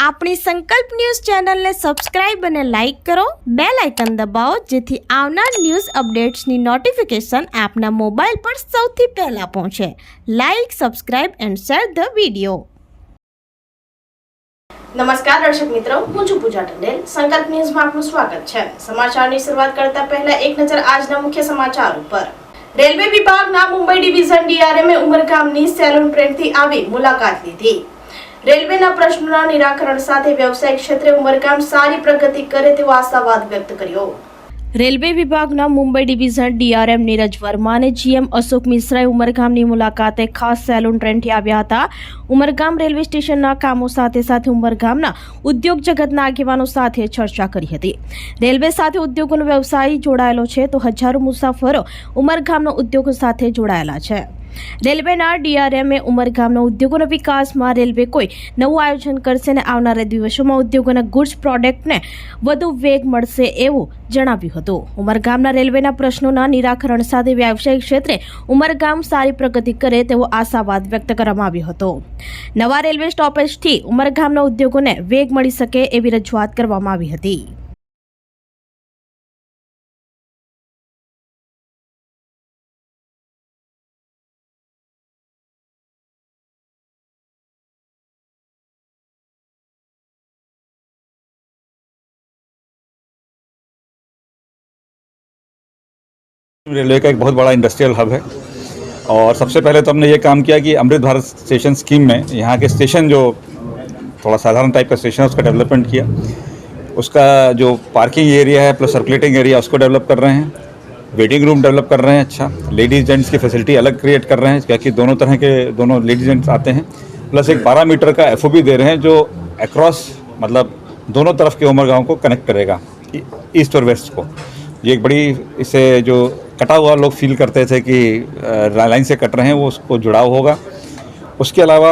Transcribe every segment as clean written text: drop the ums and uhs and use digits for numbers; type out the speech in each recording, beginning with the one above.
આપણી સંકલ્પ ન્યૂઝ ચેનલને સબસ્ક્રાઇબ અને લાઇક કરો, બેલ આઇકન દબાવો જેથી આવનાર ન્યૂઝ અપડેટ્સની નોટિફિકેશન આપના મોબાઈલ પર સૌથી પહેલા પહોંચે. Like, subscribe and share the video. નમસ્કાર દર્શક મિત્રો, હું છું પૂજા ટંડેલ. સંકલ્પ ન્યૂઝમાં આપનું સ્વાગત છે. સમાચારની શરૂઆત કરતા પહેલા એક નજર આજના મુખ્ય સમાચાર ઉપર. રેલવે વિભાગના મુંબઈ ડિવિઝન ડીઆરએમે ઉમરગામની સેલૂન ટ્રેનથી આવી મુલાકાત લીધી. રેલવેના પ્રશ્નોના નિરાકરણ સાથે વ્યવસાયિક ક્ષેત્રે ઉમરગામ સારી પ્રગતિ કરે તેવો આશાવાદ વ્યક્ત કર્યો. રેલવે વિભાગના મુંબઈ ડિવિઝન ડીઆરએમ નીરજ વર્મા અને જીએમ અશોક મિશ્રાએ ઉમરગામની મુલાકાતે ખાસ સેલૂન ટ્રેનથી આવ્યા હતા. ઉમરગામ રેલવે સ્ટેશનના કામો સાથે સાથે ઉમરગામના ઉદ્યોગ જગતના આગેવાનો સાથે ચર્ચા કરી હતી. રેલવે સાથે ઉદ્યોગોનો વ્યવસાય જોડાયેલો છે તો હજારો મુસાફરો ઉમરગામના ઉદ્યોગો સાથે જોડાયેલા છે. રેલવેના ડીઆરએમે ઉમરગામના ઉદ્યોગોના વિકાસમાં રેલવે કોઈ નવું આયોજન કરશે અને આવનારા દિવસોમાં ઉદ્યોગોના ગુડ્સ પ્રોડક્ટને વધુ વેગ મળશે એવું જણાવ્યું હતું. ઉમરગામના રેલવેના પ્રશ્નોના નિરાકરણ સાથે વ્યવસાયિક ક્ષેત્રે ઉમરગામ સારી પ્રગતિ કરે તેવો આશાવાદ વ્યક્ત કરવામાં આવ્યો હતો. નવા રેલવે સ્ટોપેજથી ઉમરગામના ઉદ્યોગોને વેગ મળી શકે એવી રજૂઆત કરવામાં આવી હતી. रेलवे का एक बहुत बड़ा इंडस्ट्रियल हब है और सबसे पहले तो हमने ये काम किया कि अमृत भारत स्टेशन स्कीम में यहाँ के स्टेशन जो थोड़ा साधारण टाइप का स्टेशन है उसका डेवलपमेंट किया. उसका जो पार्किंग एरिया है प्लस सर्कुलेटिंग एरिया उसको डेवलप कर रहे हैं. वेटिंग रूम डेवलप कर रहे हैं. अच्छा, लेडीज जेंट्स की फैसिलिटी अलग क्रिएट कर रहे हैं क्योंकि दोनों तरह के दोनों लेडीज जेंट्स आते हैं. प्लस एक 12 मीटर का FOB दे रहे हैं जो अक्रॉस मतलब दोनों तरफ के उमरगांव को कनेक्ट करेगा, ईस्ट और वेस्ट को. ये एक बड़ी इससे जो कटा हुआ लोग फील करते थे कि लाइन से कट रहे हैं वो उसको जुड़ाव होगा. उसके अलावा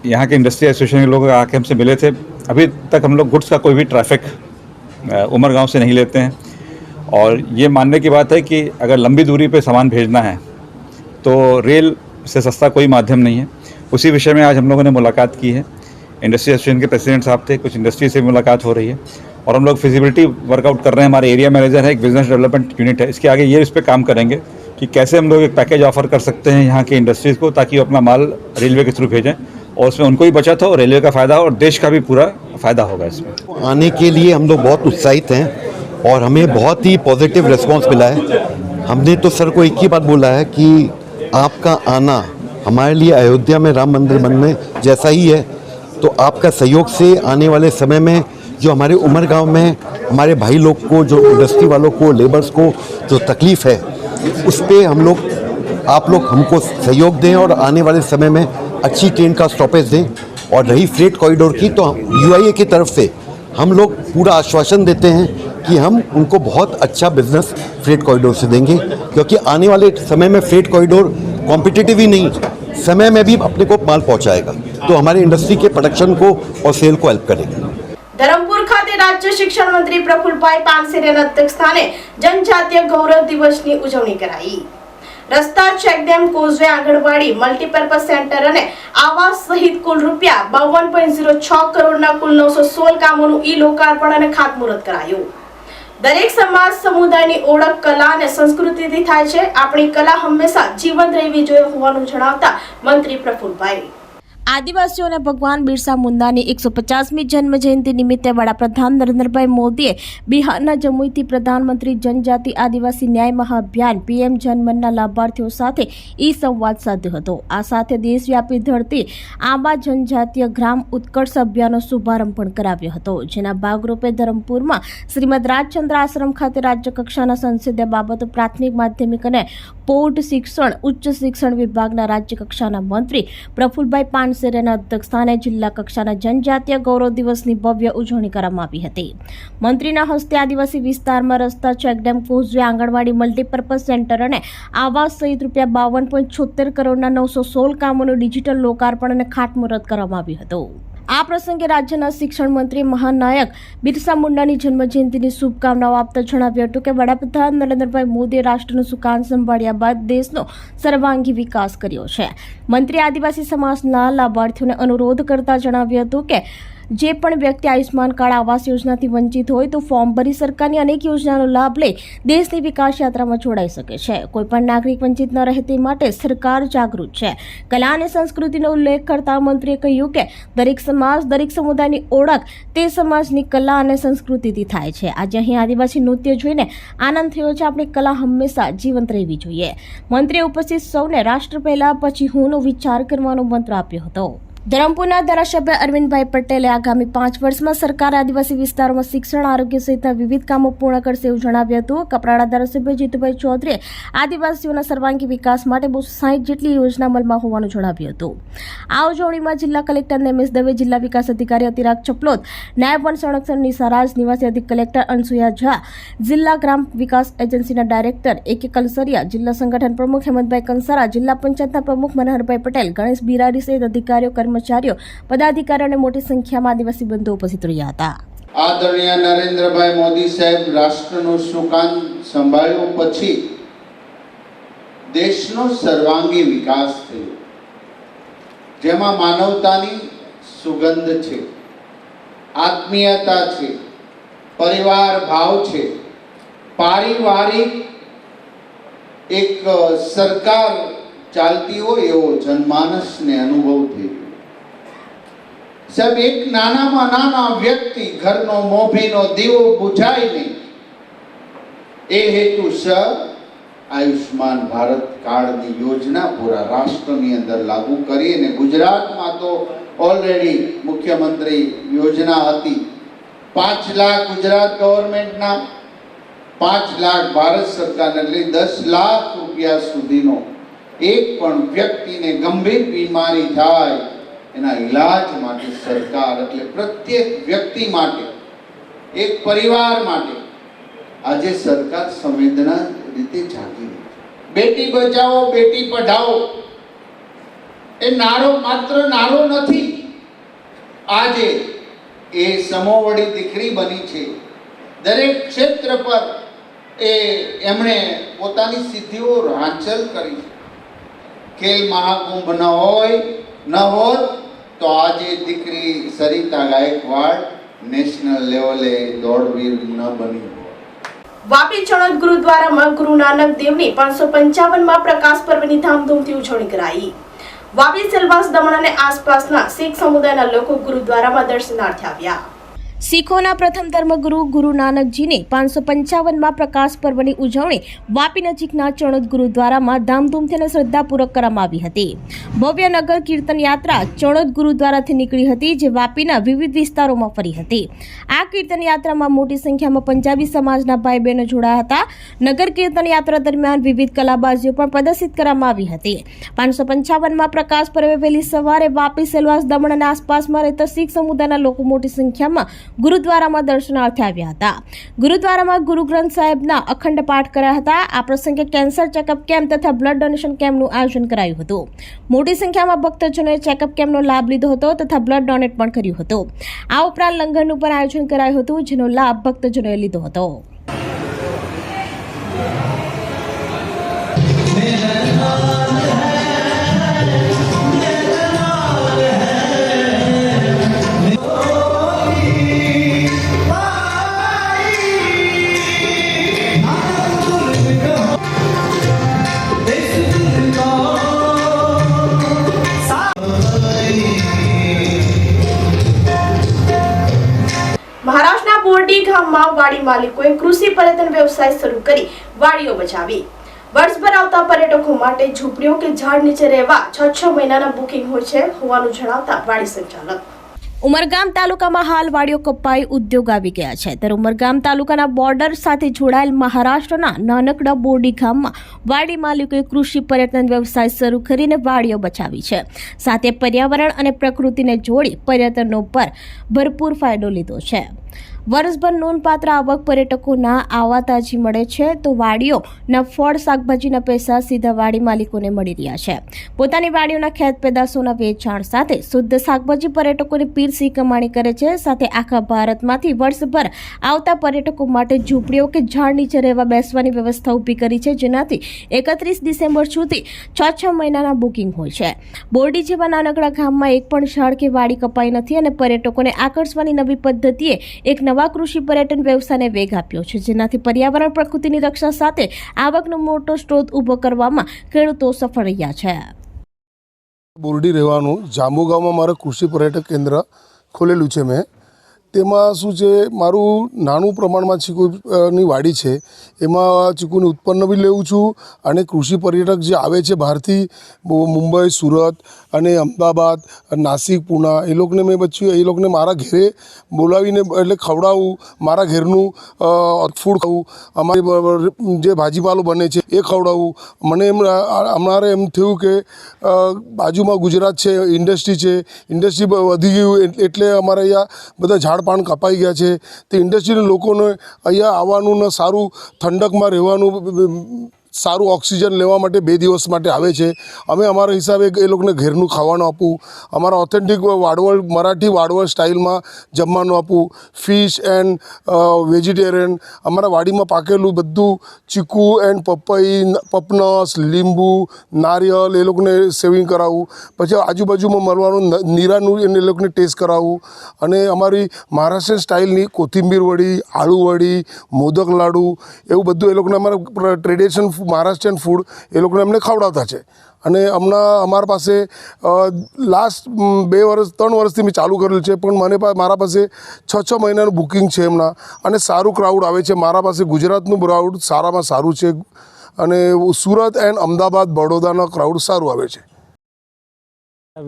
यहाँ के इंडस्ट्री एसोसिएशन के लोग आके हमसे मिले थे. अभी तक हम लोग गुड्स का कोई भी ट्रैफिक उमरगांव से नहीं लेते हैं और ये मानने की बात है कि अगर लंबी दूरी पे सामान भेजना है तो रेल से सस्ता कोई माध्यम नहीं है. उसी विषय में आज हम लोगों ने मुलाकात की है. इंडस्ट्री एसोसिएशन के प्रेसिडेंट साहब थे, कुछ इंडस्ट्री से मुलाकात हो रही है और हम लोग फिजिबिलिटी वर्कआउट कर रहे हैं. हमारे एरिया मैनेजर है, एक बिजनेस डेवलपमेंट यूनिट है, इसके आगे ये इस पर काम करेंगे कि कैसे हम लोग एक पैकेज ऑफर कर सकते हैं यहाँ के इंडस्ट्रीज़ को ताकि वो अपना माल रेलवे के थ्रू भेजें और उसमें उनको भी बचत हो, रेलवे का फ़ायदा हो और देश का भी पूरा फ़ायदा होगा. इसमें आने के लिए हम लोग बहुत उत्साहित हैं और हमें बहुत ही पॉजिटिव रिस्पांस मिला है. हमने तो सर को एक ही बात बोला है कि आपका आना हमारे लिए अयोध्या में राम मंदिर बनने जैसा ही है. तो आपका सहयोग से आने वाले समय में जो हमारे उमरगांव में हमारे भाई लोग को, जो इंडस्ट्री वालों को, लेबर्स को जो तकलीफ़ है उस पर हम लोग, आप लोग हमको सहयोग दें और आने वाले समय में अच्छी ट्रेन का स्टॉपेज दें. और रही फ्रेट कॉरिडोर की तो UIA की तरफ से हम लोग पूरा आश्वासन देते हैं कि हम उनको बहुत अच्छा बिजनेस फ्रेट कॉरिडोर से देंगे क्योंकि आने वाले समय में फ्रेट कॉरिडोर कॉम्पिटिटिव ही नहीं, समय में भी अपने को माल पहुँचाएगा तो हमारे इंडस्ट्री के प्रोडक्शन को और सेल को हेल्प करेगा. ધરમપુર ખાતે રાજ્ય શિક્ષણ મંત્રી પ્રફુલભાઈ પાનસેરિયાના અધ્યક્ષસ્થાને જનજાતીય ગૌરવ દિવસની ઉજવણી કરાઈ. રસ્તા, ચેકડેમ, કોઝવે, આંગણવાડી, મલ્ટીપર્પઝ સેન્ટર અને આવાસ સહિત કુલ ₹52.06 કરોડના કુલ 916 કામોનું લોકાર્પણ અને ખાતમુહૂર્ત કરાયું. દરેક સમાજ સમુદાયની ઓળખ કલા અને સંસ્કૃતિથી થાય છે. આપણી કલા હંમેશા જીવંત રહેવી જોઈએ હોવાનું જણાવતા મંત્રી પ્રફુલભાઈ આદિવાસીઓને ભગવાન બિરસા મુંડાની 150મી જન્મ જયંતિ નિમિત્તે વડાપ્રધાન નરેન્દ્રભાઈ મોદીએ બિહારના જમુઈથી પ્રધાનમંત્રી જનજાતિ આદિવાસી ન્યાય મહાઅભિયાન PM જનમનના લાભાર્થીઓ સાથે સંવાદ સાધ્યો હતો. આ સાથે દેશવ્યાપી ધરતી આંબા જનજાતીય ગ્રામ ઉત્કર્ષ અભિયાનનો શુભારંભ પણ કરાવ્યો હતો. જેના ભાગરૂપે ધરમપુરમાં શ્રીમદ રાજચંદ્ર આશ્રમ ખાતે રાજ્ય કક્ષાના સંસદીય બાબતો, પ્રાથમિક, માધ્યમિક અને પ્રૌઢ શિક્ષણ, ઉચ્ચ શિક્ષણ વિભાગના રાજ્ય કક્ષાના મંત્રી પ્રફુલભાઈ પાનસેરિયાના અધ્યક્ષસ્થાને જિલ્લા કક્ષાના જનજાતીય ગૌરવ દિવસની ભવ્ય ઉજવણી કરવામાં આવી હતી. મંત્રીના હસ્તે આદિવાસી વિસ્તારમાં રસ્તા, ચેકડેમ, કોઝવે, આંગણવાડી, મલ્ટીપર્પઝ સેન્ટર અને આવાસ સહિત ₹52.76 કરોડના 916 કામોનું ડિજિટલ લોકાર્પણ અને ખાતમુહૂર્ત કરવામાં આવ્યું હતું. આ પ્રસંગે રાજ્યના શિક્ષણ મંત્રી મહાનાયક બિરસા મુંડાની જન્મજયંતિની શુભકામનાઓ આપતા જણાવ્યું હતું કે વડાપ્રધાન નરેન્દ્રભાઈ મોદીએ રાષ્ટ્રનું સુકાન સંભાળ્યા બાદ દેશનો સર્વાંગી વિકાસ કર્યો છે. મંત્રી આદિવાસી સમાજના લાભાર્થીઓને અનુરોધ કરતા જણાવ્યું હતું કે જે પણ વ્યક્તિ આયુષ્માન કાર્ડ આવાસ યોજનાથી વંચિત હોય તો ફોર્મ ભરી સરકારની અનેક યોજનાનો લાભ લઈ દેશની વિકાસ યાત્રામાં જોડાઈ શકે છે. કોઈપણ નાગરિક વંચિત ન રહે તે માટે સરકાર જાગૃત છે. કલા અને સંસ્કૃતિનો ઉલ્લેખ કરતા મંત્રીએ કહ્યું કે દરેક સમાજ, દરેક સમુદાયની ઓળખ તે સમાજની કલા અને સંસ્કૃતિથી થાય છે. આજે અહીં આદિવાસી નૃત્ય જોઈને આનંદ થયો છે. આપણી કલા હંમેશા જીવંત રહેવી જોઈએ. મંત્રીએ ઉપસ્થિત સૌને રાષ્ટ્ર પહેલા પછી હુંનો વિચાર કરવાનો મંત્ર આપ્યો હતો. ધરમપુરના ધારાસભ્ય અરવિંદભાઈ પટેલે આગામી 5 વર્ષમાં સરકાર આદિવાસી વિસ્તારોમાં શિક્ષણ, આરોગ્ય સહિતના વિવિધ કામો પૂર્ણ કરશે એવું જણાવ્યું હતું. કપરાડા ધારાસભ્ય જીતુભાઈ ચૌધરીએ આદિવાસીઓના સર્વાંગી વિકાસ માટે 260 જેટલી યોજના અમલમાં હોવાનું જણાવ્યું હતું. આ ઉજવણીમાં જિલ્લા કલેક્ટર નેમિસ દવે, જિલ્લા વિકાસ અધિકારી અતિરાગ ચપલોત, નાયબ વન સંરક્ષણ નિશા રાજ, નિવાસી અધિક કલેક્ટર અનસુયા ઝા, જિલ્લા ગ્રામ વિકાસ એજન્સીના ડાયરેક્ટર A.K. કલસરિયા, જિલ્લા સંગઠન પ્રમુખ હેમંતભાઈ કંસારા, જિલ્લા પંચાયતના પ્રમુખ મનહરભાઈ પટેલ, ગણેશ બિરારી સહિત અધિકારીઓ, કર્મચારીઓ, પદાધિકારીઓ અને મોટી સંખ્યામાં આદિવાસી બંધુઓ ઉપસ્થિત રહ્યા હતા. આદરણીય નરેન્દ્રભાઈ મોદી સાહેબ રાષ્ટ્રનું સુકાન સંભાળ્યું પછી દેશનો સર્વાંગી વિકાસ થયો, જેમાં માનવતાની સુગંધ છે, આત્મીયતા છે, પરિવાર ભાવ છે, પારિવારિક એક સરકાર ચાલતી હોય એવો જનમાનસને અનુભવ થયો. સાહેબ, એક નાનામાં નાના વ્યક્તિ ઘરનો મોભીનો દીવો બુઝાય નહીં એ હેતુસર આયુષ્માન ભારત કાર્ડની યોજના પૂરા રાષ્ટ્રની અંદર લાગુ કરી અને ગુજરાતમાં તો ઓલરેડી મુખ્યમંત્રી યોજના હતી. 5 લાખ ગુજરાત ગવર્મેન્ટના, 5 લાખ ભારત સરકારના, એટલે 10 લાખ રૂપિયા સુધીનો એક પણ વ્યક્તિને ગંભીર બીમારી થાય એના ઈલાજ માટે સરકાર, એટલે પ્રત્યેક વ્યક્તિ માટે, એક પરિવાર માટે આજે સરકાર સંવેદના રીતે જાગી રહી છે. બેટી બચાવો, બેટી પઢાઓ એ નારો માત્ર નારો નથી. આજે એ સમોવડી દીકરી બની છે. દરેક ક્ષેત્ર પર એમણે પોતાની સિદ્ધિઓ હાંસલ કરી છે. ખેલ મહાકુંભ ન હોત તો આજે દીકરી સરિતા ગાયકવાડ નેશનલ લેવલે દોડવીર ન બની. વાપી ચણોદ ગુરુદ્વારામાં ગુરુ નાનક દેવની 555માં પ્રકાશ પર્વની ધામધૂમથી ઉજવણી કરાઈ. વાપી, સેલવાસ, દમણ અને આસપાસના શીખ સમુદાયના લોકો ગુરુદ્વારામાં દર્શનાર્થે આવ્યા. શીખોના પ્રથમ ધર્મગુરુ ગુરુ નાનકજીની 555માં પ્રકાશ પર્વની ઉજવણી વાપી નજીકના ચણોદ ગુરુદ્વારામાં ધામધૂમથી અને શ્રદ્ધાપૂર્વક કરવામાં આવી હતી. ભવ્ય નગર કીર્તન યાત્રા ચણોદ ગુરુદ્વારાથી નીકળી હતી, જે વાપીના વિવિધ વિસ્તારોમાં ફરી હતી. આ કીર્તન યાત્રામાં મોટી સંખ્યામાં પંજાબી સમાજના ભાઈ બહેનો જોડાયા હતા. નગર કીર્તન યાત્રા દરમિયાન વિવિધ કલાબાજીઓ પણ પ્રદર્શિત કરવામાં આવી હતી. 555માં પ્રકાશ પર્વે વહેલી સવારે વાપી, સેલવાસ, દમણ અને આસપાસમાં રહેતા શીખ સમુદાયના લોકો મોટી સંખ્યામાં ગુરુદ્વારામાં દર્શનાર્થે આવ્યા હતા. ગુરુદ્વારામાં ગુરુ ગ્રંથ સાહેબના અખંડ પાઠ કર્યા હતા. આ પ્રસંગે કેન્સર ચેકઅપ કેમ્પ તથા બ્લડ ડોનેશન કેમ્પનું આયોજન કરાયું હતું. મોટી સંખ્યામાં ભક્તજનોએ ચેકઅપ કેમ્પનો લાભ લીધો હતો તથા બ્લડ ડોનેટ પણ કર્યું હતું. આ ઉપરાંત લંગરનું પણ આયોજન કરાયું હતું, જેનો લાભ ભક્તજનોએ લીધો હતો. મહારાષ્ટ્રના બોરડી ગામમાં વાડી માલિકોએ કૃષિ પર્યટન વ્યવસાય શરૂ કરી વાડીઓ બચાવી. વર્ષભર આવતા પર્યટકો માટે ઝૂંપડીઓ કે ઝાડ નીચે રહેવા 6 મહિનાના બુકિંગ હોય છે હોવાનું જણાવતા વાડી સંચાલક. ઉમરગામ તાલુકામાં હાલ વાડીઓ કપાઈ ઉદ્યોગ આવી ગયા છે. ત્યારે ઉમરગામ તાલુકાના બોર્ડર સાથે જોડાયેલ મહારાષ્ટ્રના નાનકડા બોરડી ગામમાં વાડી માલિકોએ કૃષિ પર્યટન વ્યવસાય શરૂ કરીને વાડીઓ બચાવી છે. સાથે પર્યાવરણ અને પ્રકૃતિને જોડી પર્યટનો પર ભરપૂર ફાયદો લીધો છે. વર્ષભર નોંધપાત્ર આવક પર્યટકોના આવતાજી મળે છે તો વાડીઓના ફળ શાકભાજીના પૈસા સીધા વાડી માલિકોને મળી રહ્યા છે. પોતાની વાડીઓના ખેત પેદાશોના વેચાણ સાથે શુદ્ધ શાકભાજી પર્યટકોને પીરસી કમાણી કરે છે. સાથે આખા ભારતમાંથી વર્ષભર આવતા પર્યટકો માટે ઝૂંપડીઓ કે ઝાડ નીચે રહેવા બેસવાની વ્યવસ્થા ઊભી કરી છે, જેનાથી 31 ડિસેમ્બર સુધી 6 મહિનાના બુકિંગ હોય છે. બોરડી જેવા નાનકડા ગામમાં એક પણ ઝાડ કે વાડી કપાઈ નથી અને પર્યટકોને આકર્ષવાની નવી પદ્ધતિએ એક નવા કૃષિ પર્યટન વ્યવસાયને વેગ આપ્યો છે, જેનાથી પર્યાવરણ પ્રકૃતિની રક્ષા સાથે આવકનો મોટો સ્ત્રોત ઊભો કરવામાં ખેડૂતો સફળ રહ્યા છે. બોરડી રહેવાનું જાંબુ ગામમાં મારે કૃષિ પર્યટક કેન્દ્ર ખોલેલું છે. મેં તેમાં શું છે, મારું નાનું પ્રમાણમાં ચીકુની વાડી છે. એમાં ચીકુનું ઉત્પન્ન બી લેવું છું અને કૃષિ પર્યટક જે આવે છે બહારથી મુંબઈ, સુરત અને અમદાવાદ, નાસિક, પૂના, એ લોકોને મેં પછી એ લોકોને મારા ઘરે બોલાવીને એટલે ખવડાવું, મારા ઘરનું ફૂડ ખાવું, અમારી જે ભાજીપાલો બને છે એ ખવડાવું. મને અમારે એમ થયું કે બાજુમાં ગુજરાત છે, ઇન્ડસ્ટ્રી વધી ગયું એટલે અમારે અહીંયા બધા ઝાડપાન કપાઈ ગયા છે. તે ઇન્ડસ્ટ્રીના લોકોને અહીંયા આવવાનું ને સારું ઠંડકમાં રહેવાનું, સારું ઓક્સિજન લેવા માટે 2 દિવસ માટે આવે છે. અમે અમારા હિસાબે એ લોકોને ઘરનું ખાવાનું આપવું, અમારા ઓથેન્ટિક વાડવળ મરાઠી વાડવળ સ્ટાઇલમાં જમવાનું આપવું, ફિશ એન્ડ વેજીટેરિયન, અમારા વાડીમાં પાકેલું બધું ચીકુ એન્ડ પપઈ, પપનસ, લીંબુ, નારિયેળ એ લોકોને સેવિંગ કરાવવું. પછી આજુબાજુમાં મળવાનું નીરાનું એ લોકોને ટેસ્ટ કરાવવું. અને અમારી મહારાષ્ટ્ર સ્ટાઇલની કોથિંબીર વડી, આળુ વડી, મોદક લાડુ એવું બધું એ લોકોને અમારા ટ્રેડિશન મહારાષ્ટ્રીયન ફૂડ એ લોકોને અમને ખવડાવતા છે. અને હમણાં અમારા પાસે લાસ્ટ 3 વર્ષથી મેં ચાલુ કરેલું છે, પણ મારા પાસે 6 મહિનાનું બુકિંગ છે હમણાં. અને સારું ક્રાઉડ આવે છે મારા પાસે. ગુજરાતનું ક્રાઉડ સારામાં સારું છે અને સુરત એન્ડ અમદાવાદ, બડોદાના ક્રાઉડ સારું આવે છે.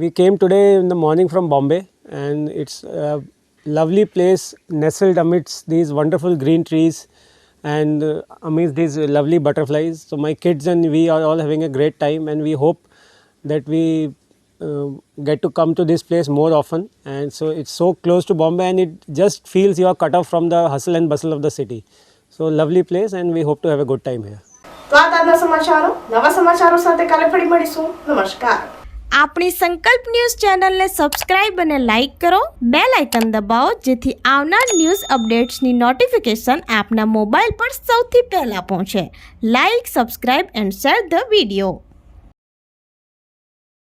We came today in the morning from Bombay, and it's a lovely place nestled amidst these wonderful green trees and amidst these lovely butterflies. So my kids and we are all having a great time, and we hope that we get to come to this place more often. And so it's so close to Bombay, and it just feels you are cut off from the hustle and bustle of the city. So lovely place, and we hope to have a good time here. તો આ તાજના સમાચારો, નવા સમાચારો સાથે કાલે ફરી મળીશું. નમસ્કાર. આપણી સંકલ્પ ન્યૂઝ ચેનલને સબસ્ક્રાઇબ અને લાઇક કરો, બેલ આઇકન દબાવો, જેથી આવનાર ન્યૂઝ અપડેટ્સની નોટિફિકેશન આપના મોબાઈલ પર સૌથી પહેલા પહોંચે. Like, subscribe and share the video.